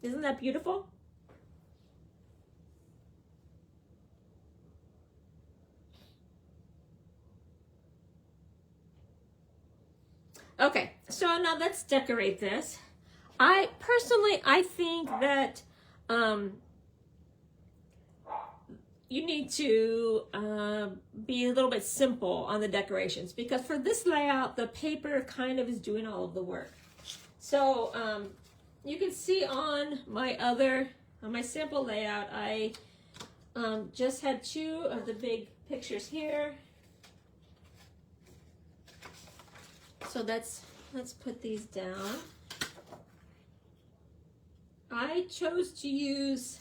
Isn't that beautiful? Okay, so now let's decorate this. I personally think that you need to be a little bit simple on the decorations, because for this layout, the paper kind of is doing all of the work. So you can see on my sample layout, I just had 2 of the big pictures here. So let's put these down. I chose to use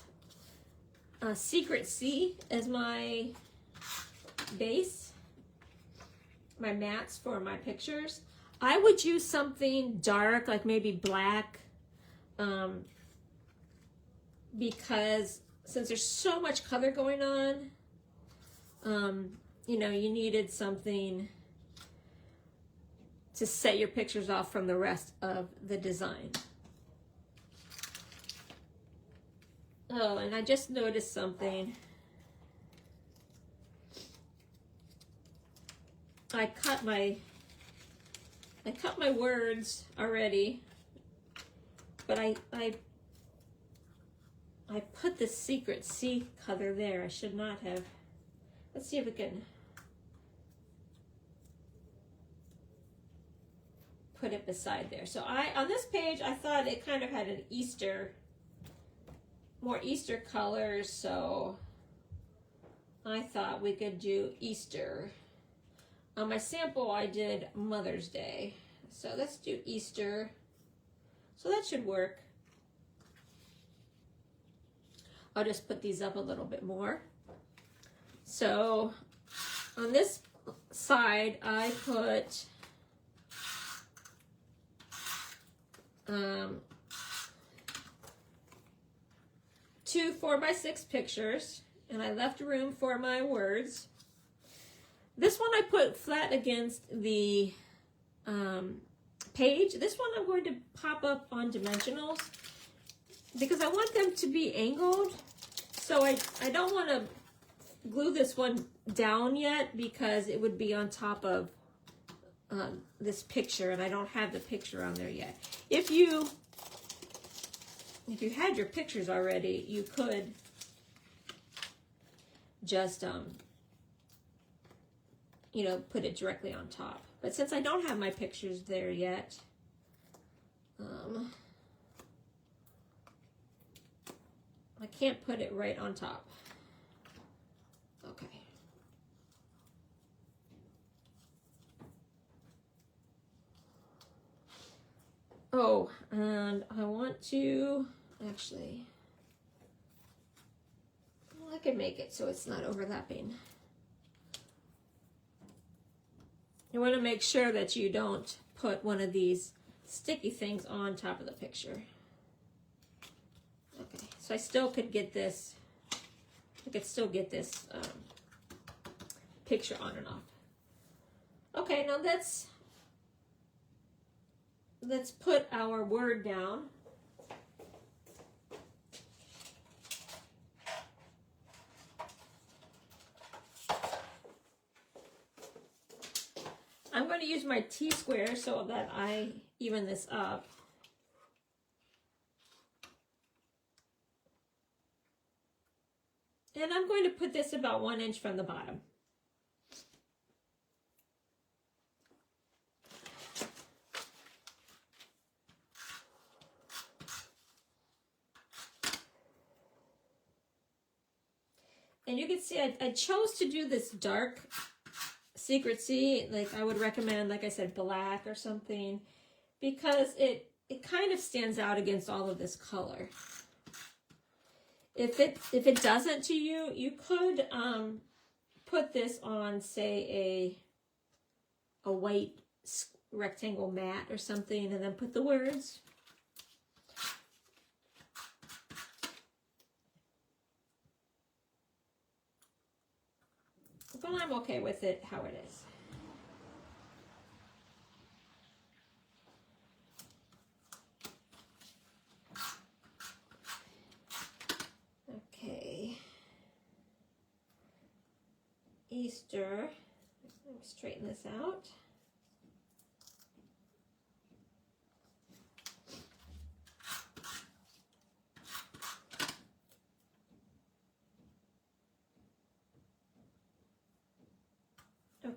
Secret Sea as my base, my mats for my pictures. I would use something dark, like maybe black, because since there's so much color going on, you know, you needed something to set your pictures off from the rest of the design. Oh, and I just noticed something. I cut my words already, but I put the Secret Sea color there. I should not have. Let's see if we can put it beside there. So on this page, I thought it kind of had an more Easter colors, so I thought we could do Easter. On my sample, I did Mother's Day. So let's do Easter. So that should work. I'll just put these up a little bit more. So on this side, I put two 4x6 pictures, and I left room for my words. This one I put flat against the page. This one I'm going to pop up on dimensionals because I want them to be angled. So I don't want to glue this one down yet because it would be on top of this picture, and I don't have the picture on there yet. If you had your pictures already, you could just you know, put it directly on top. But since I don't have my pictures there yet, I can't put it right on top. Okay. Oh, and I want to actually, well, I can make it so it's not overlapping. You want to make sure that you don't put one of these sticky things on top of the picture. Okay, so I still could get this, I could still get this picture on and off. Okay, now let's put our word down. I'm going to use my T-square so that I even this up. And I'm going to put this about 1 inch from the bottom. And you can see I chose to do this dark Secret Sea. Like I would recommend, like I said, black or something, because it kind of stands out against all of this color. If it doesn't to you, you could put this on, say, a white rectangle mat or something, and then put the words. But I'm okay with it how it is. Okay. Easter. Let me straighten this out.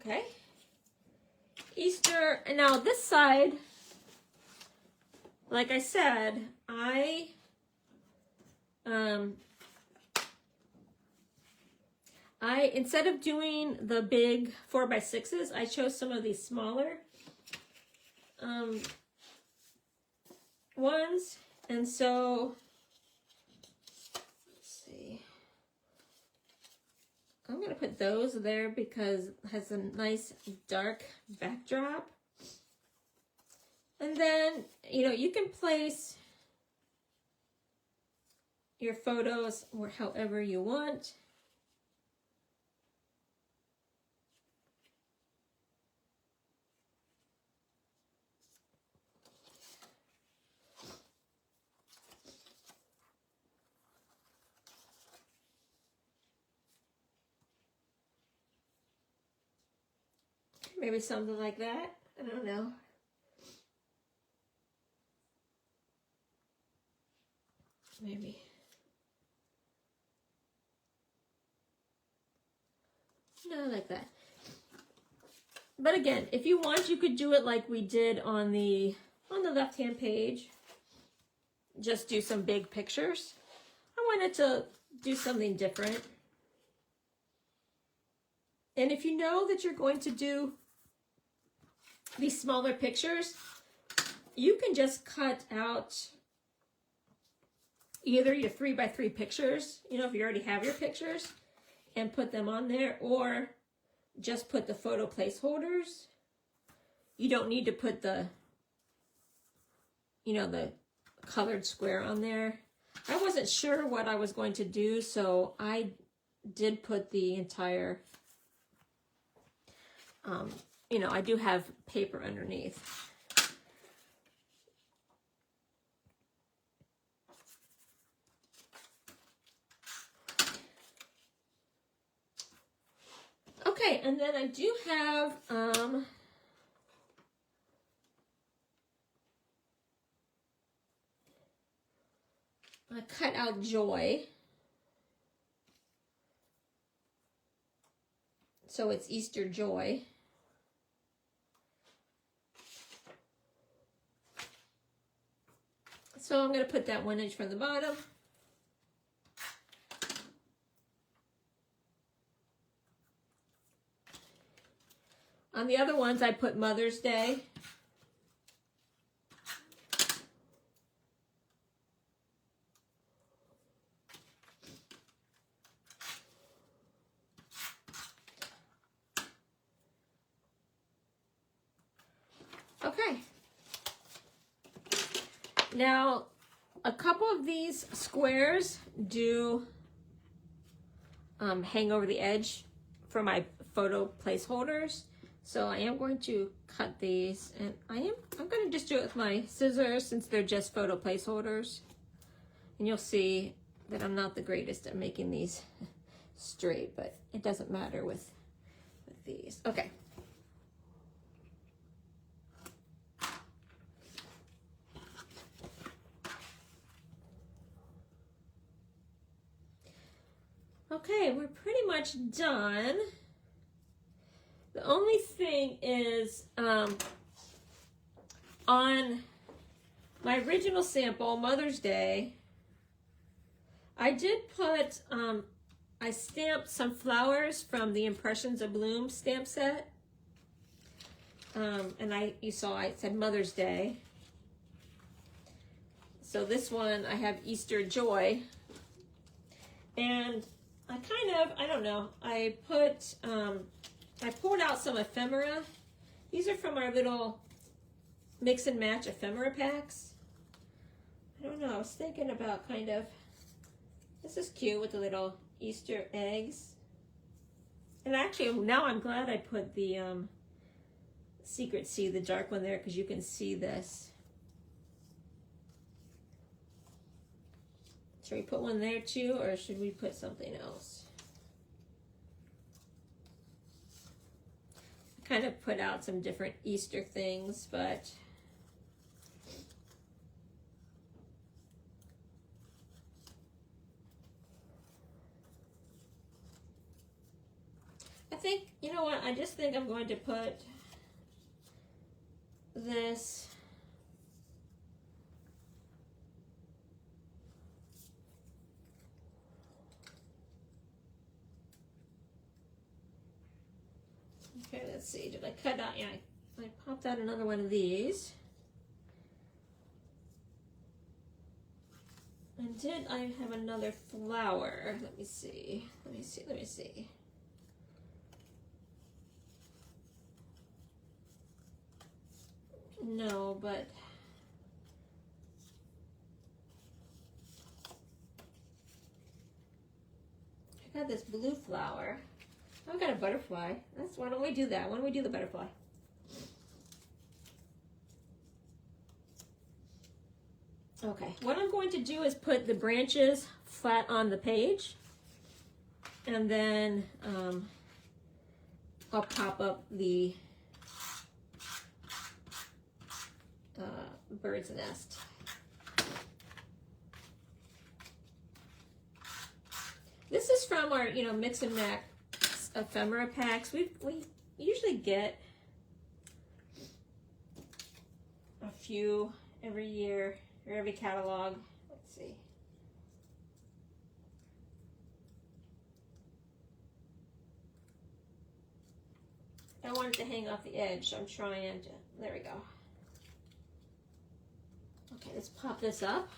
Okay. Easter, and now this side, like I said, instead of doing the big 4x6s, I chose some of these smaller ones, and so let's see. I'm gonna put those there because it has a nice dark backdrop. And then, you know, you can place your photos or however you want. Maybe something like that. I don't know. Maybe. No, like that. But again, if you want, you could do it like we did on the left-hand page. Just do some big pictures. I wanted to do something different. And if you know that you're going to do these smaller pictures, you can just cut out either your 3x3 pictures, you know, if you already have your pictures, and put them on there, or just put the photo placeholders. You don't need to put the, you know, the colored square on there. I wasn't sure what I was going to do, so I did put the entire, you know, I do have paper underneath. Okay, and then I do have, I cut out Joy. So it's Easter Joy. So I'm going to put that 1 inch from the bottom. On the other ones, I put Mother's Day. Okay. Now, a couple of these squares do hang over the edge for my photo placeholders. So I am going to cut these, and I'm going to just do it with my scissors since they're just photo placeholders. And you'll see that I'm not the greatest at making these straight, but it doesn't matter with these. Okay. Okay, we're pretty much done. The only thing is, on my original sample, Mother's Day, I did put, I stamped some flowers from the Impressions of Bloom stamp set. And you saw I said Mother's Day. So this one, I have Easter Joy. And I I don't know, I put, I pulled out some ephemera. These are from our little mix and match ephemera packs. I don't know, I was thinking about this is cute with the little Easter eggs. And actually, now I'm glad I put the Secret Sea, the dark one there, because you can see this. Should we put one there too, or should we put something else? I kind of put out some different Easter things, but I think, you know what, I just think I'm going to put this okay, let's see, did I cut out, yeah, I popped out another one of these. And did I have another flower? Let me see, let me see, let me see. No, but I got this blue flower. I've got a butterfly. Why don't we do that? Why don't we do the butterfly? Okay, what I'm going to do is put the branches flat on the page, and then I'll pop up the bird's nest. This is from our, Mix and Max ephemera packs. We usually get a few every year or every catalog. Let's see. I want it to hang off the edge, so I'm trying to, there we go. Okay, let's pop this up.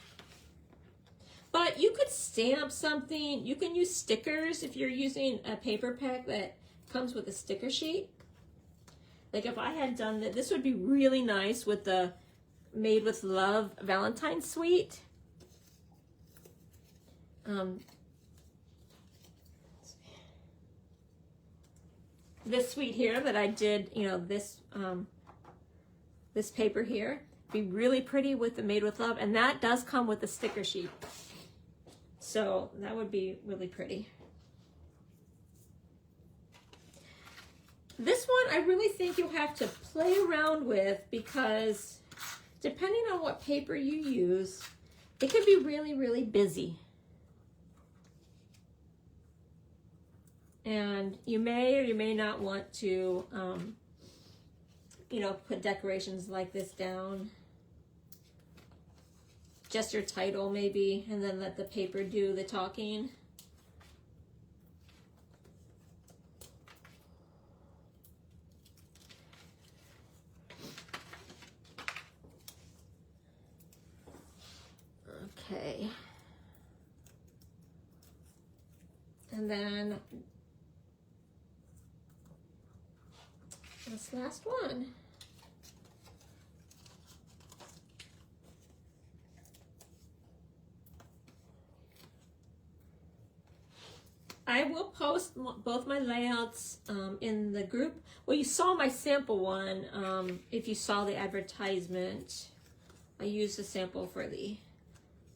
But you could stamp something. You can use stickers if you're using a paper pack that comes with a sticker sheet. Like if I had done that, this would be really nice with the Made with Love Valentine's suite. This suite here that I did, this this paper here, be really pretty with the Made with Love, and that does come with a sticker sheet. So that would be really pretty. This one I really think you'll have to play around with, because depending on what paper you use, it can be really, really busy. And you may or you may not want to, put decorations like this down. Just your title maybe, and then let the paper do the talking. Okay. And then this last one. I will post both my layouts in the group. Well, you saw my sample one. If you saw the advertisement, I used a sample for the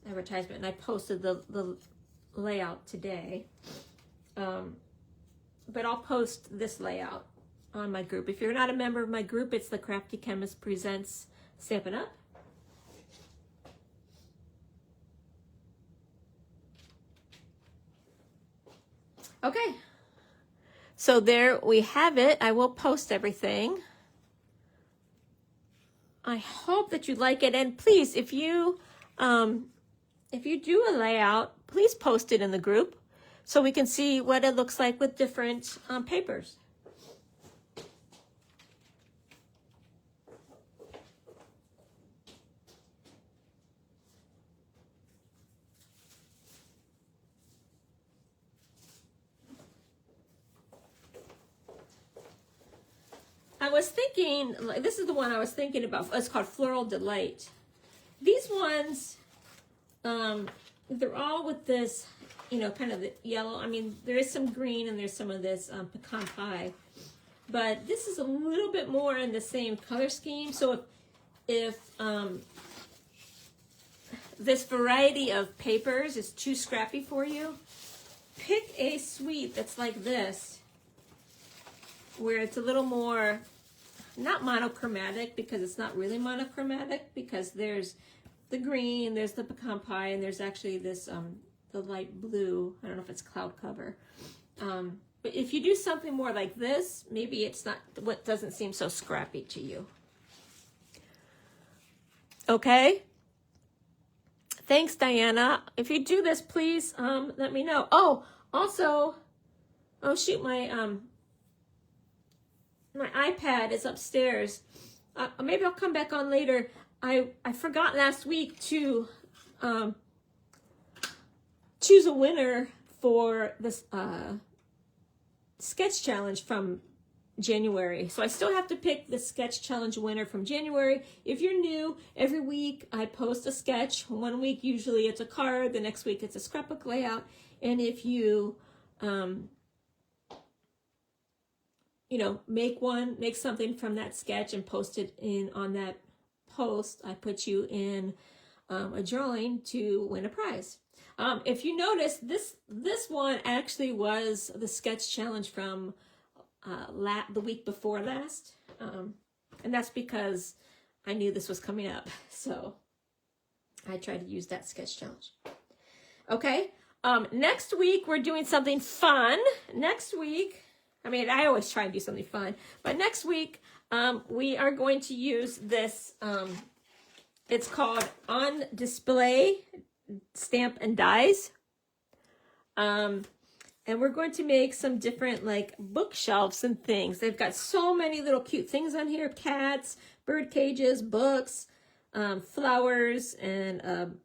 advertisement, and I posted the layout today. But I'll post this layout on my group. If you're not a member of my group, it's the Crafty Chemist Presents Stampin' Up. Okay, so there we have it. I will post everything. I hope that you like it, and please, if you do a layout, please post it in the group so we can see what it looks like with different papers. I was thinking, this is the one I was thinking about. It's called Floral Delight. These ones, they're all with this, kind of the yellow. I mean, there is some green and there's some of this pecan pie. But this is a little bit more in the same color scheme. So if this variety of papers is too scrappy for you, pick a suite that's like this, where it's a little more, not monochromatic, because it's not really monochromatic, because there's the green, there's the pecan pie, and there's actually this, the light blue, I don't know if it's cloud cover. But But if you do something more like this, maybe it's not, what doesn't seem so scrappy to you. Okay? Thanks, Diana. If you do this, please let me know. Oh, also, oh shoot, my iPad is upstairs. Maybe I'll come back on later. I forgot last week to choose a winner for this sketch challenge from January. So I still have to pick the sketch challenge winner from January. If you're new, every week I post a sketch. One week usually it's a card, the next week it's a scrapbook layout. And if you you know, make something from that sketch and post it in on that post, I put you in a drawing to win a prize. If you notice, this one actually was the sketch challenge from the week before last, and that's because I knew this was coming up, so I tried to use that sketch challenge. Okay, next week we're doing something fun. Next week, I mean, I always try and do something fun, but next week we are going to use this. It's called On Display Stamp and Dies. And we're going to make some different like bookshelves and things. They've got so many little cute things on here. Cats, bird cages, books, flowers, and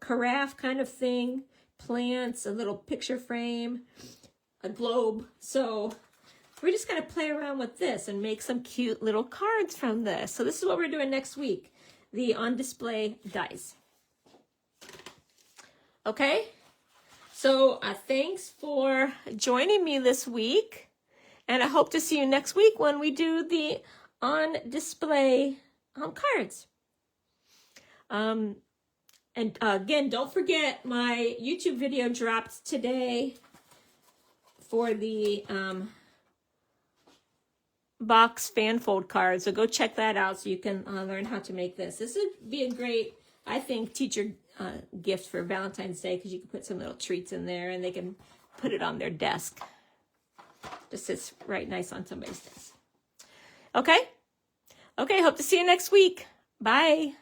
carafe kind of thing. Plants, a little picture frame, a globe. So we're just going to play around with this and make some cute little cards from this. So this is what we're doing next week. The On Display Dies. Okay? So thanks for joining me this week, and I hope to see you next week when we do the On Display cards. And again, don't forget my YouTube video dropped today for the box fan fold cards, so go check that out so you can learn how to make this. This would be a great, I think, teacher gift for Valentine's Day, because you can put some little treats in there and they can put it on their desk. Just sits right nice on somebody's desk. Okay? Okay, hope to see you next week. Bye.